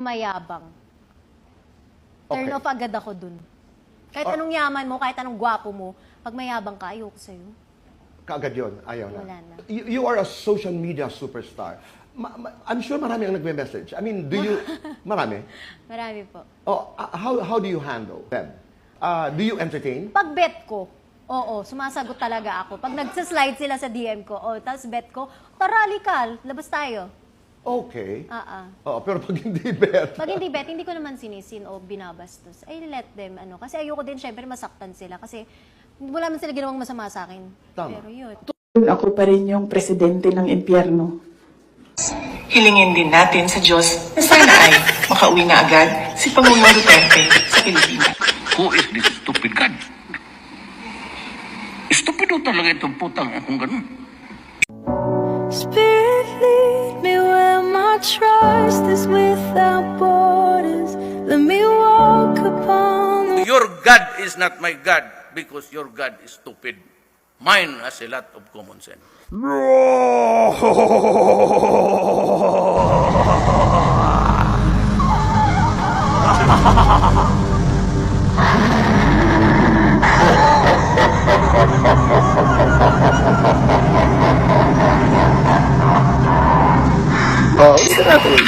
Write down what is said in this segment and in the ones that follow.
mayabang. Turn Okay. off agad ako dun. Kahit anong yaman mo, kahit anong gwapo mo, pag mayabang ka, ayoko sa'yo. Kaagad yun, ayaw na. Wala na. You are a social media superstar. I'm sure marami ang nagme-message. I mean, do you... Marami? Marami po. Oh, how do you handle them? Do you entertain? Pag bet ko, oo, sumasagot talaga ako. Pag nagsaslide sila sa DM ko, tapos bet ko, tara, likal, labas tayo. Okay. Oo. Pero pag hindi bet. Pag hindi bet, hindi ko naman sinisin o binabastos. I let them, kasi ayoko din, syempre, masaktan sila. Kasi wala man sila ginawang masama sa akin. Tama. Pero yun. Ako pa rin yung presidente ng impyerno. Hilingin din natin sa Diyos na sana ay makauwi na agad si Pangulong Duterte sa Pilipinas. Who is this stupid God? Stupido talaga itong putang akong ganun. Spirit, lead me where my trust is without borders. Let me walk upon the... Your God is not my God because your God is stupid. Mine has a lot of common sense.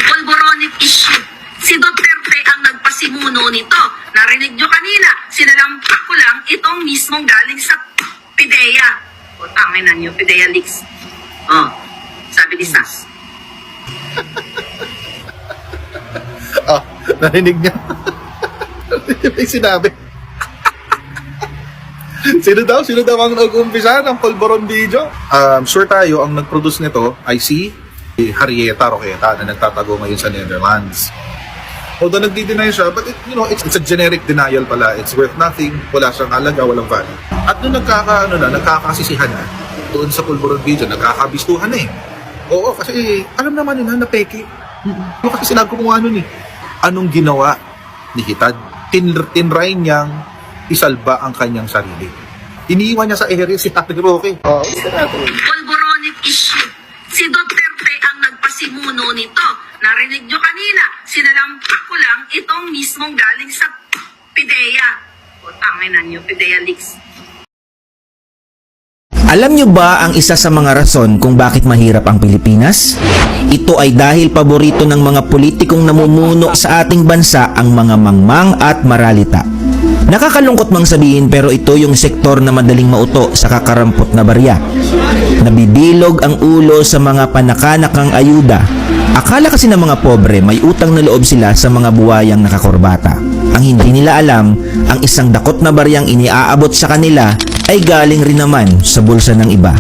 Polboronic issue. Si Duterte ang nagpasimuno nito. Narinig nyo kanina, sinalampak ko lang itong mismong galing sa PIDEA. O, tangin na nyo, PIDEA leaks. Oh, sabi ni Sas. Narinig niya. May sinabi. Sino daw ang nag-umpisa ng Polvoron video? Sure tayo, ang nag-produce nito ay si Harrieta Roqueta na nagtatago ngayon sa Netherlands. Although nagdi-deny siya, but it's a generic denial pala. It's worth nothing, wala siyang halaga, walang value. At nung nagkakasisihan na, doon sa Polvoron video, nagkakabistuhan na eh. Oo, kasi alam naman nila na peke. Kasi sila gumawa nun eh. Anong ginawa ni Hitad? Tinry niyang isalba ang kanyang sarili. Iniiwan niya sa area si Ate Roque. Polboronic issue. Si Duterte ang nagpasimuno nito. Narinig nyo kanina, sinalampak ko lang itong mismong galing sa PIDEA. O, tangin na nyo, PIDEA leaks. Alam nyo ba ang isa sa mga rason kung bakit mahirap ang Pilipinas? Ito ay dahil paborito ng mga politikong namumuno sa ating bansa ang mga mangmang at maralita. Nakakalungkot mang sabihin pero ito yung sektor na madaling mauto sa kakarampot na barya. Nabibilog ang ulo sa mga panakanakang ayuda. Akala kasi ng mga pobre may utang na loob sila sa mga buwayang nakakorbata. Ang hindi nila alam, ang isang dakot na baryang iniaabot sa kanila ay galing rin naman sa bulsa ng iba.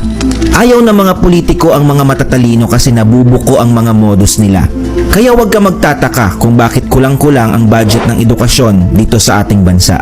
Ayaw ng mga politiko ang mga matatalino kasi nabubuko ang mga modus nila. Kaya huwag ka magtataka kung bakit kulang-kulang ang budget ng edukasyon dito sa ating bansa.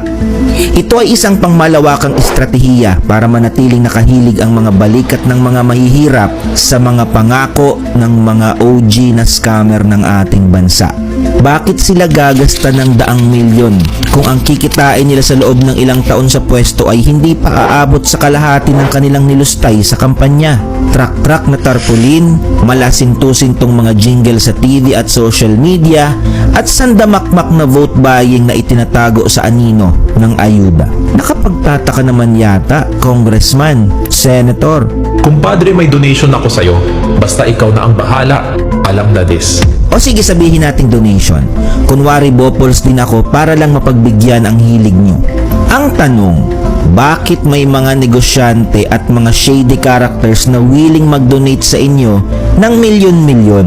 Ito ay isang pangmalawakang estratehiya para manatiling nakahilig ang mga balikat ng mga mahihirap sa mga pangako ng mga OG na scammer ng ating bansa. Bakit sila gagasta ng daang milyon kung ang kikitain nila sa loob ng ilang taon sa pwesto ay hindi pa aabot sa kalahati ng kanilang nilustay sa kampanya? Trak-trak na tarpaulin, malasinto-sintong mga jingle sa TV at social media, at sandamakmak na vote buying na itinatago sa anino ng ayuda. Nakapagtataka naman yata, Congressman, Senator. Kumpadre, may donation ako sa'yo. Basta ikaw na ang bahala. Alam na this. O sige, sabihin nating donation. Kunwari bopols din ako para lang mapagbigyan ang hilig nyo. Ang tanong, bakit may mga negosyante at mga shady characters na willing mag-donate sa inyo ng milyon-milyon?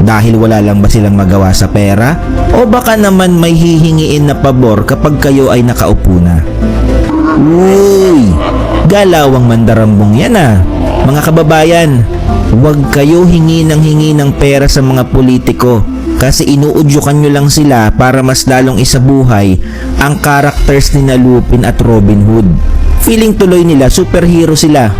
Dahil wala lang ba silang magawa sa pera? O baka naman may hihingiin na pabor kapag kayo ay nakaupo na? Uy! Galawang mandarambong yan ah! Mga kababayan, huwag kayo hingi ng pera sa mga politiko kasi inuudyukan nyo lang sila para mas lalong isabuhay ang characters ni Lupin at Robin Hood. Feeling tuloy nila superhero sila.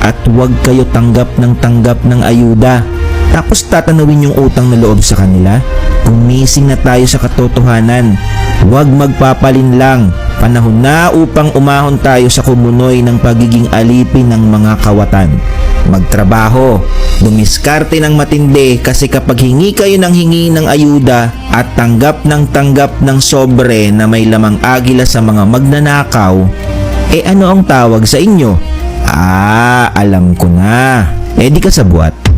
At huwag kayo tanggap ng ayuda tapos tatanawin yung utang na loob sa kanila. Gumising na tayo sa katotohanan. Huwag magpapalin lang. Panahon na upang umahon tayo sa kumunoy ng pagiging alipin ng mga kawatan. Magtrabaho, dumiskarte ng matindi kasi kapag hingi kayo ng hingi ng ayuda at tanggap ng sobre na may lamang agila sa mga magnanakaw, ano ang tawag sa inyo? Alam ko na. Di ka sa buwat.